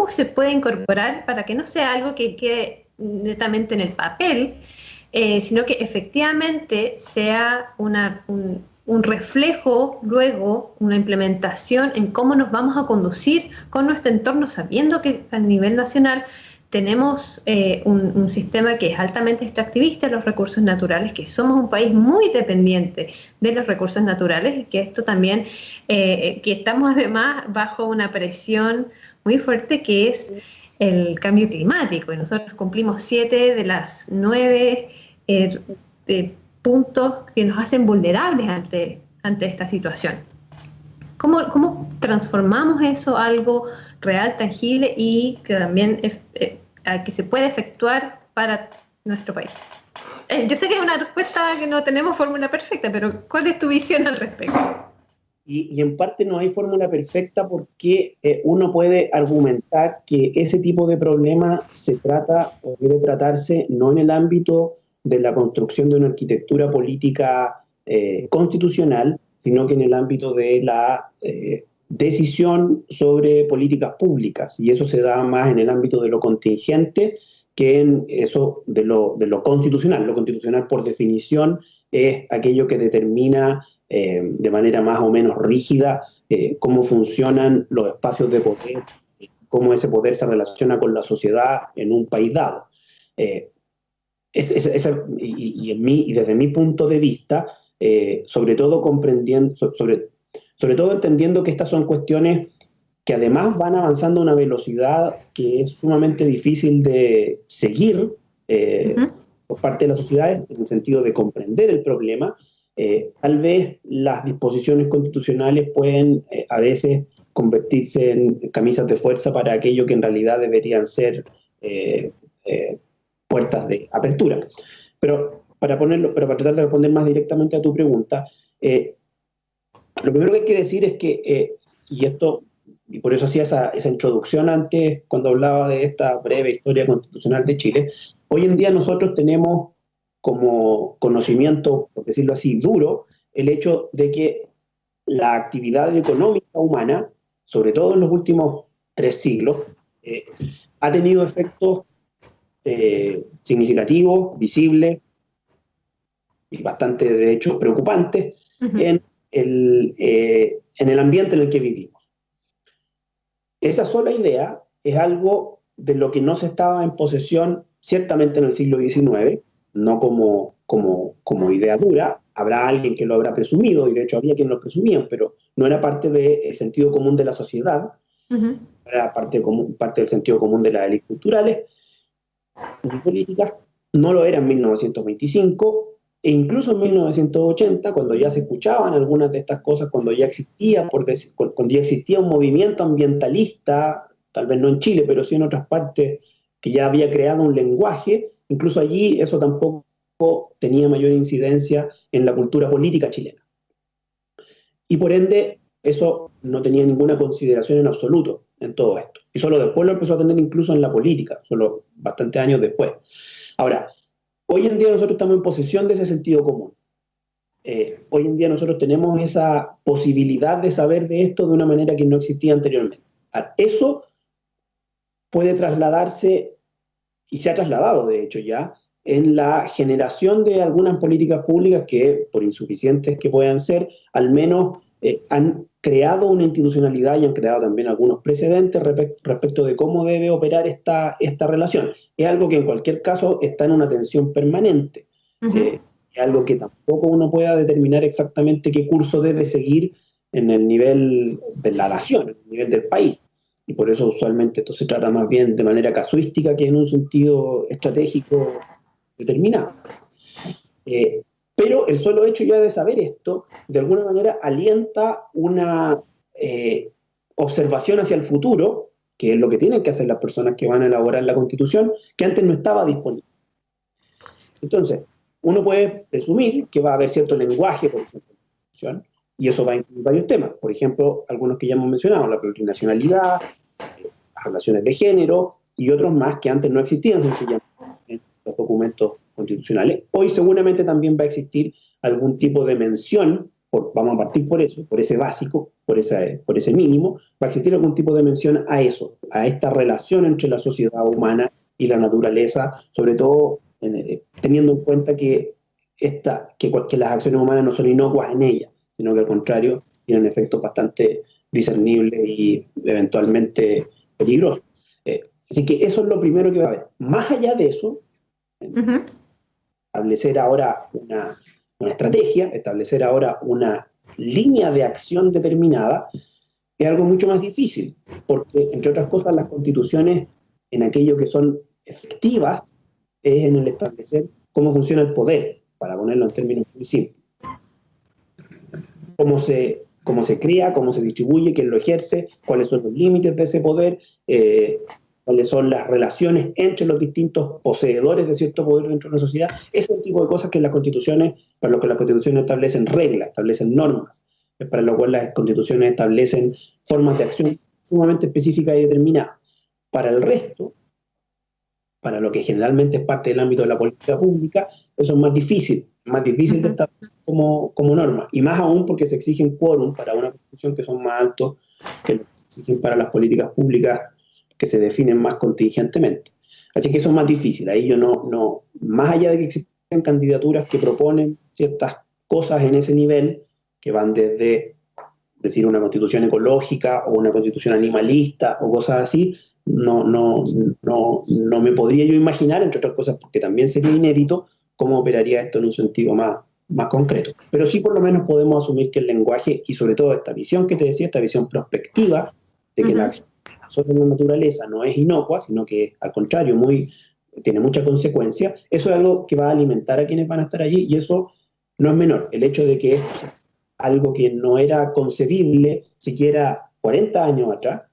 G: se puede incorporar para que no sea algo que quede netamente en el papel, sino que efectivamente sea un reflejo, luego una implementación en cómo nos vamos a conducir con nuestro entorno, sabiendo que a nivel nacional tenemos un sistema que es altamente extractivista de los recursos naturales, que somos un país muy dependiente de los recursos naturales y que esto también, que estamos además bajo una presión muy fuerte que es el cambio climático, y nosotros cumplimos 7 de las 9 puntos que nos hacen vulnerables ante esta situación. ¿Cómo transformamos eso a algo real, tangible y que también que se puede efectuar para nuestro país? Yo sé que es una respuesta que no tenemos fórmula perfecta, pero ¿cuál es tu visión al respecto?
H: Y en parte no hay fórmula perfecta porque uno puede argumentar que ese tipo de problema se trata o debe tratarse no en el ámbito de la construcción de una arquitectura política constitucional, sino que en el ámbito de la decisión sobre políticas públicas, y eso se da más en el ámbito de lo contingente que en eso de lo constitucional. Lo constitucional, por definición, es aquello que determina de manera más o menos rígida cómo funcionan los espacios de poder, cómo ese poder se relaciona con la sociedad en un país dado. Y desde mi punto de vista, sobre todo entendiendo que estas son cuestiones que además van avanzando a una velocidad que es sumamente difícil de seguir por parte de las sociedades, en el sentido de comprender el problema. Tal vez las disposiciones constitucionales pueden a veces convertirse en camisas de fuerza para aquello que en realidad deberían ser puertas de apertura. Pero para tratar de responder más directamente a tu pregunta, lo primero que hay que decir es que, y por eso hacía esa introducción antes cuando hablaba de esta breve historia constitucional de Chile, hoy en día nosotros tenemos como conocimiento, por decirlo así, duro, el hecho de que la actividad económica humana, sobre todo en los últimos 3 siglos, ha tenido efectos significativos, visibles y bastante, de hecho, preocupantes en el ambiente en el que vivimos. Esa sola idea es algo de lo que no se estaba en posesión ciertamente en el siglo XIX, no como idea dura. Habrá alguien que lo habrá presumido, y de hecho había quien lo presumía, pero no era parte del sentido común de la sociedad, era parte del sentido común de las élites culturales y políticas. No lo era en 1925, e incluso en 1980, cuando ya se escuchaban algunas de estas cosas, cuando ya existía un movimiento ambientalista, tal vez no en Chile, pero sí en otras partes, que ya había creado un lenguaje. Incluso allí eso tampoco tenía mayor incidencia en la cultura política chilena. Y por ende, eso no tenía ninguna consideración en absoluto en todo esto. Y solo después lo empezó a tener incluso en la política, solo bastantes años después. Ahora, hoy en día nosotros estamos en posesión de ese sentido común. Hoy en día nosotros tenemos esa posibilidad de saber de esto de una manera que no existía anteriormente. Eso puede trasladarse, y se ha trasladado de hecho ya, en la generación de algunas políticas públicas que, por insuficientes que puedan ser, al menos han creado una institucionalidad y han creado también algunos precedentes respecto de cómo debe operar esta relación. Es algo que en cualquier caso está en una tensión permanente. Es algo que tampoco uno pueda determinar exactamente qué curso debe seguir en el nivel de la nación, en el nivel del país. Y por eso usualmente esto se trata más bien de manera casuística que en un sentido estratégico determinado. Pero el solo hecho ya de saber esto, de alguna manera alienta una observación hacia el futuro que es lo que tienen que hacer las personas que van a elaborar la Constitución, que antes no estaba disponible. Entonces, uno puede presumir que va a haber cierto lenguaje, por ejemplo, en la Constitución, y eso va a incluir varios temas. Por ejemplo, algunos que ya hemos mencionado, la plurinacionalidad, las relaciones de género y otros más que antes no existían sencillamente en los documentos constitucionales. Hoy seguramente también va a existir algún tipo de mención, vamos a partir por eso, por ese básico, por ese mínimo, va a existir algún tipo de mención a eso, a esta relación entre la sociedad humana y la naturaleza, sobre todo teniendo en cuenta que las acciones humanas no son inocuas en ella, sino que al contrario tienen efectos bastante discernibles y eventualmente peligrosos. Así que eso es lo primero que va a haber. Más allá de eso, establecer ahora una estrategia, establecer ahora una línea de acción determinada, es algo mucho más difícil, porque, entre otras cosas, las constituciones, en aquello que son efectivas, es en el establecer cómo funciona el poder, para ponerlo en términos muy simples. Cómo se crea, cómo se distribuye, quién lo ejerce, cuáles son los límites de ese poder, cuáles son las relaciones entre los distintos poseedores de cierto poder dentro de una sociedad. Ese es el tipo de cosas que las constituciones, para lo que las constituciones establecen reglas, establecen normas, para lo cual las constituciones establecen formas de acción sumamente específicas y determinadas. Para el resto, para lo que generalmente es parte del ámbito de la política pública, eso es más difícil de establecer como norma, y más aún porque se exigen quórum para una constitución que son más altos que lo que se exigen para las políticas públicas que se definen más contingentemente. Así que eso es más difícil. Ahí yo no, más allá de que existen candidaturas que proponen ciertas cosas en ese nivel, que van desde decir una constitución ecológica o una constitución animalista o cosas así, no me podría yo imaginar, entre otras cosas porque también sería inédito, cómo operaría esto en un sentido más concreto. Pero sí por lo menos podemos asumir que el lenguaje, y sobre todo esta visión que te decía, esta visión prospectiva, de que la acción sobre la naturaleza no es inocua, sino que al contrario, tiene mucha consecuencia, eso es algo que va a alimentar a quienes van a estar allí, y eso no es menor. El hecho de que esto sea algo que no era concebible siquiera 40 años atrás,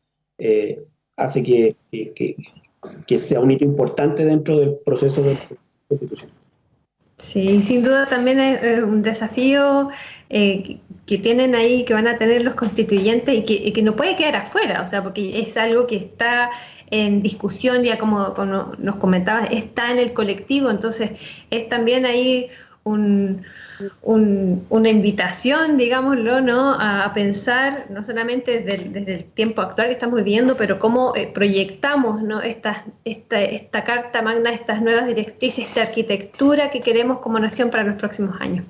H: hace que sea un hito importante dentro del proceso de constitución.
G: Sí, sin duda también es un desafío que tienen ahí, que van a tener los constituyentes y que no puede quedar afuera, o sea, porque es algo que está en discusión, ya como nos comentabas, está en el colectivo, entonces es también ahí una invitación, digámoslo, ¿no? A pensar no solamente desde el tiempo actual que estamos viviendo, pero cómo proyectamos, ¿no? esta Carta Magna, estas nuevas directrices, esta arquitectura que queremos como nación para los próximos años.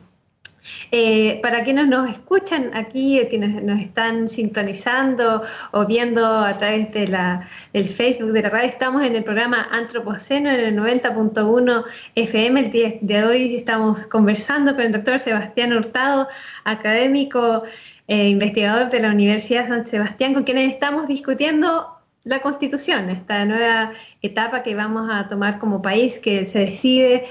G: Para quienes nos escuchan aquí, quienes nos están sintonizando o viendo a través del Facebook de la radio, estamos en el programa Antropoceno en el 90.1 FM. El día de hoy estamos conversando con el doctor Sebastián Hurtado, académico e investigador de la Universidad de San Sebastián, con quienes estamos discutiendo la Constitución, esta nueva etapa que vamos a tomar como país, que se decide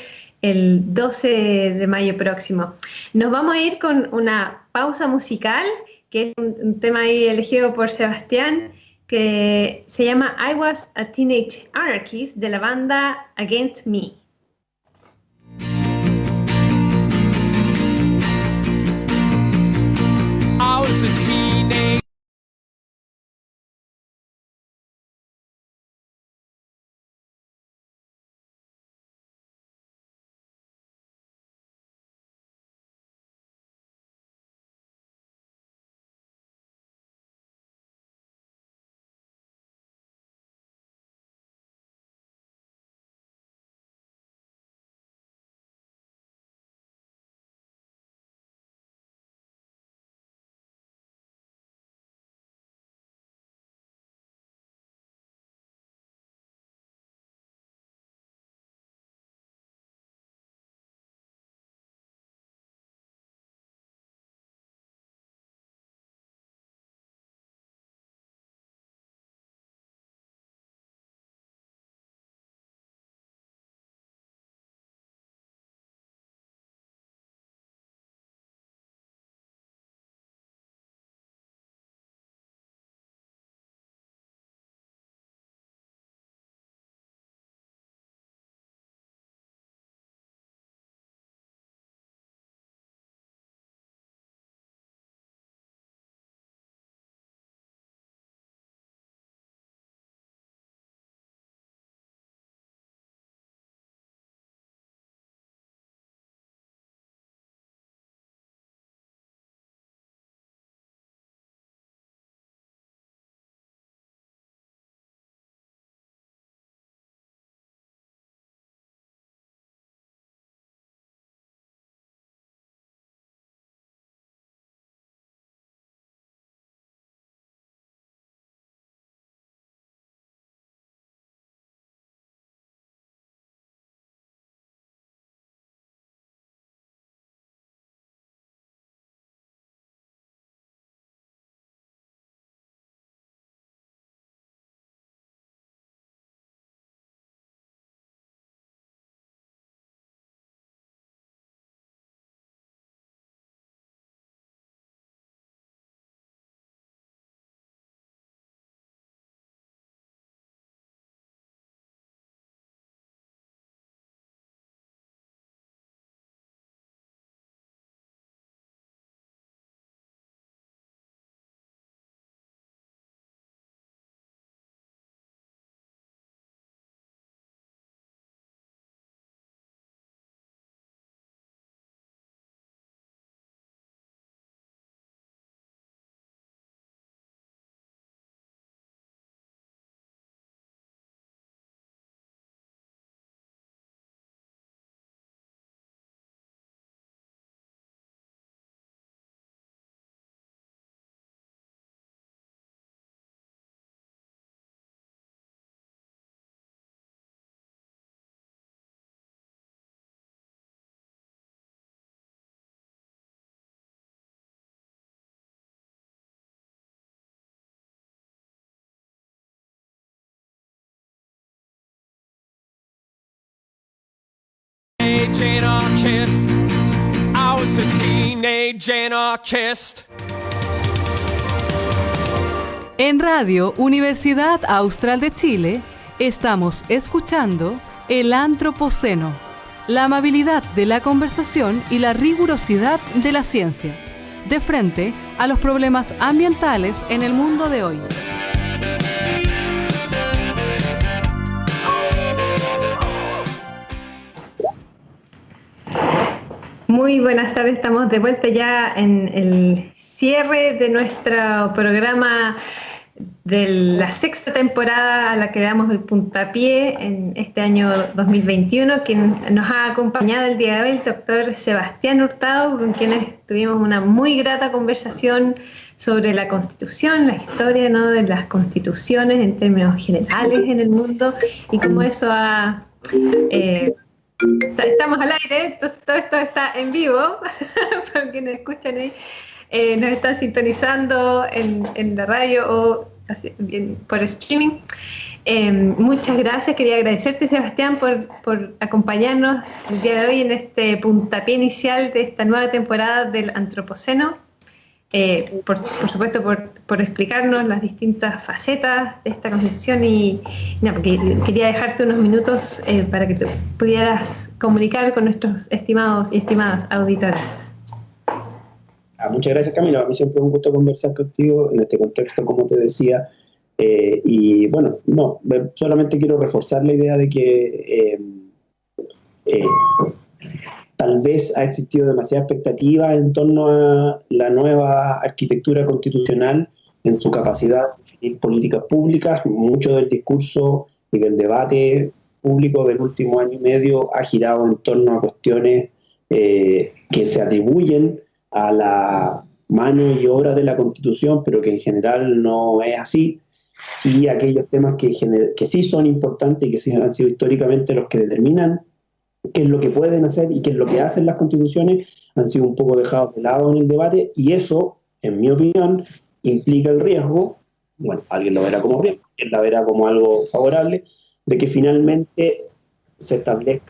G: el 12 de mayo próximo. Nos vamos a ir con una pausa musical, que es un tema ahí elegido por Sebastián, que se llama I Was a Teenage Anarchist, de la banda Against Me.
C: I was a teenage teenage anarchist.
F: En Radio Universidad Austral de Chile estamos escuchando El Antropoceno, la amabilidad de la conversación y la rigurosidad de la ciencia, de frente a los problemas ambientales en el mundo de hoy.
G: Muy buenas tardes, estamos de vuelta ya en el cierre de nuestro programa de la sexta temporada a la que damos el puntapié en este año 2021. Quien nos ha acompañado el día de hoy, el doctor Sebastián Hurtado, con quienes tuvimos una muy grata conversación sobre la Constitución, la historia, ¿no?, de las constituciones en términos generales en el mundo y cómo eso ha... Estamos al aire, entonces todo esto está en vivo, para quienes escuchan ahí, nos están sintonizando en la radio o por streaming. Muchas gracias, quería agradecerte, Sebastián, por acompañarnos el día de hoy en este puntapié inicial de esta nueva temporada del Antropoceno. Por supuesto por explicarnos las distintas facetas de esta concepción y porque quería dejarte unos minutos para que te pudieras comunicar con nuestros estimados y estimadas auditores.
H: Muchas gracias, Camila. A mí siempre es un gusto conversar contigo en este contexto, como te decía, y bueno, solamente quiero reforzar la idea de que tal vez ha existido demasiada expectativa en torno a la nueva arquitectura constitucional en su capacidad de definir políticas públicas. Mucho del discurso y del debate público del último año y medio ha girado en torno a cuestiones que se atribuyen a la mano y obra de la Constitución, pero que en general no es así, y aquellos temas que sí son importantes y que sí han sido históricamente los que determinan qué es lo que pueden hacer y qué es lo que hacen las constituciones, han sido un poco dejados de lado en el debate, y eso, en mi opinión, implica el riesgo, bueno, alguien lo verá como riesgo, alguien la verá como algo favorable, de que finalmente se cambie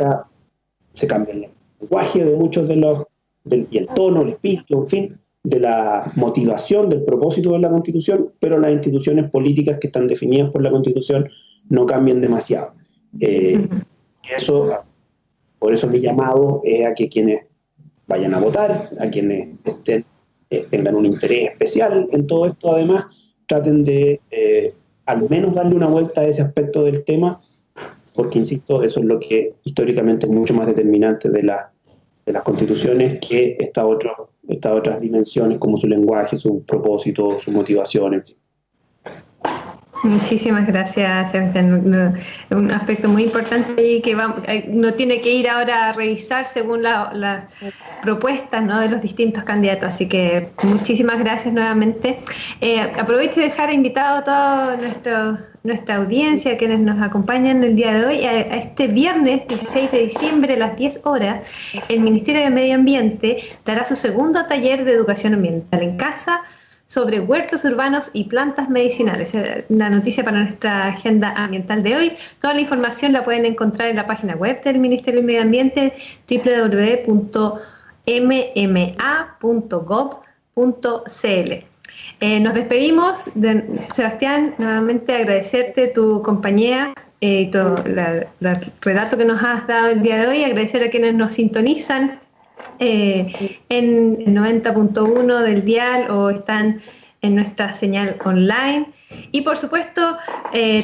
H: el lenguaje de muchos y el tono, el espíritu, en fin, de la motivación, del propósito de la Constitución, pero las instituciones políticas que están definidas por la Constitución no cambien demasiado. Por eso mi llamado es a que quienes vayan a votar, a quienes tengan un interés especial en todo esto, además, traten de al menos darle una vuelta a ese aspecto del tema, porque, insisto, eso es lo que históricamente es mucho más determinante de las constituciones que estas otras dimensiones, como su lenguaje, su propósito, su motivación, en fin.
G: Muchísimas gracias, Sebastián. Un aspecto muy importante y que uno tiene que ir ahora a revisar según las propuestas, ¿no?, de los distintos candidatos. Así que muchísimas gracias nuevamente. Aprovecho de dejar invitado a toda nuestra audiencia, quienes nos acompañan el día de hoy, a este viernes 16 de diciembre a las 10 horas, el Ministerio de Medio Ambiente dará su segundo taller de educación ambiental en casa sobre huertos urbanos y plantas medicinales. Una noticia para nuestra agenda ambiental de hoy. Toda la información la pueden encontrar en la página web del Ministerio del Medio Ambiente, www.mma.gov.cl. Nos despedimos. Sebastián, nuevamente agradecerte tu compañía y el relato que nos has dado el día de hoy. Agradecer a quienes nos sintonizan en el 90.1 del dial o están en nuestra señal online, y por supuesto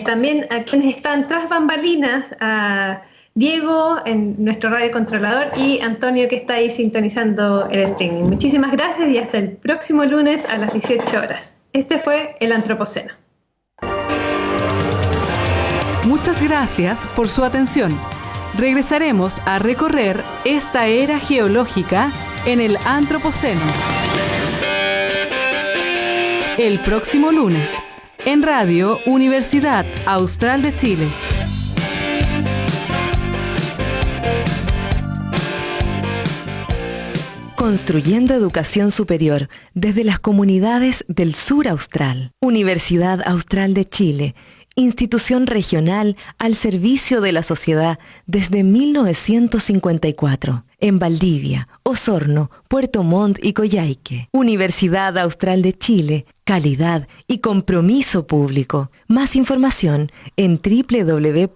G: también a quienes están tras bambalinas, a Diego en nuestro radio controlador y Antonio, que está ahí sintonizando el streaming. Muchísimas gracias y hasta el próximo lunes a las 18 horas. Este fue el Antropoceno.
F: Muchas gracias por su atención. Regresaremos a recorrer esta era geológica en el Antropoceno el próximo lunes en Radio Universidad Austral de Chile.
E: Construyendo educación superior desde las comunidades del sur austral. Universidad Austral de Chile, institución regional al servicio de la sociedad desde 1954. en Valdivia, Osorno, Puerto Montt y Coyhaique. Universidad Austral de Chile, calidad y compromiso público. Más información en www.uach.cl.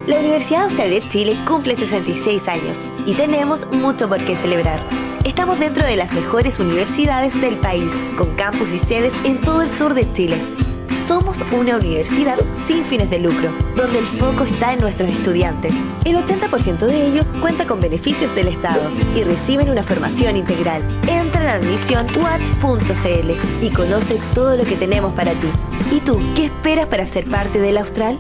I: La Universidad Austral de Chile cumple 66 años y tenemos mucho por qué celebrar. Estamos dentro de las mejores universidades del país, con campus y sedes en todo el sur de Chile. Somos una universidad sin fines de lucro, donde el foco está en nuestros estudiantes. El 80% de ellos cuenta con beneficios del Estado y reciben una formación integral. Entra en admisión uach.cl y conoce todo lo que tenemos para ti. ¿Y tú, qué esperas para ser parte del Austral?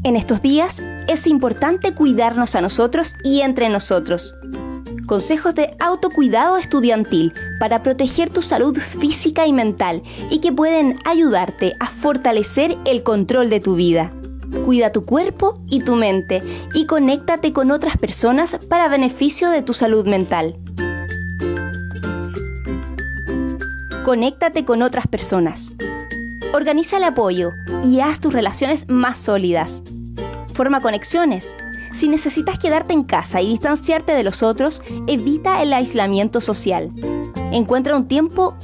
A: En estos días es importante cuidarnos a nosotros y entre nosotros. Consejos de autocuidado estudiantil para proteger tu salud física y mental y que pueden ayudarte a fortalecer el control de tu vida. Cuida tu cuerpo y tu mente y conéctate con otras personas para beneficio de tu salud mental. Conéctate con otras personas. Organiza el apoyo y haz tus relaciones más sólidas. Forma conexiones. Si necesitas quedarte en casa y distanciarte de los otros, evita el aislamiento social. Encuentra un tiempo